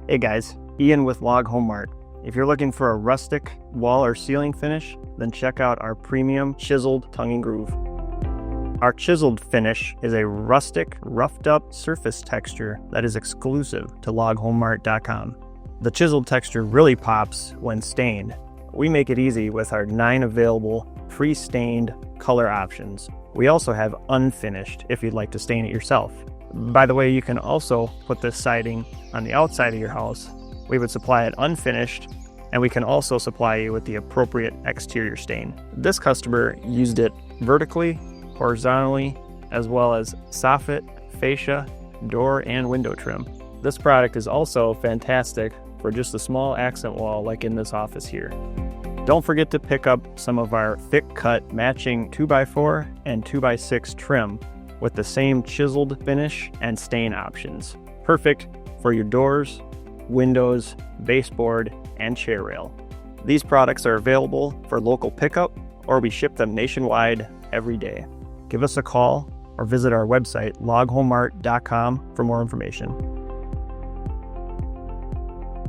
Hey guys, Ian with Home Mart. If you're looking for a rustic wall or ceiling finish, then check out our premium Chiseled tongue and groove. Our Chiseled finish is a rustic, roughed up surface texture that is exclusive to LogHomeMart.com. The Chiseled texture really pops when stained. We make it easy with our 9 available pre-stained color options. We also have unfinished if you'd like to stain it yourself. By the way, you can also put this siding on the outside of your house. We would supply it unfinished, and we can also supply you with the appropriate exterior stain. This customer used it vertically, horizontally, as well as soffit, fascia, door, and window trim. This product is also fantastic for just a small accent wall like in this office here. Don't forget to pick up some of our thick cut matching 2x4 and 2x6 trim with the same chiseled finish and stain options. Perfect for your doors, windows, baseboard, and chair rail. These products are available for local pickup, or we ship them nationwide every day. Give us a call or visit our website, LogHomeMart.com, for more information.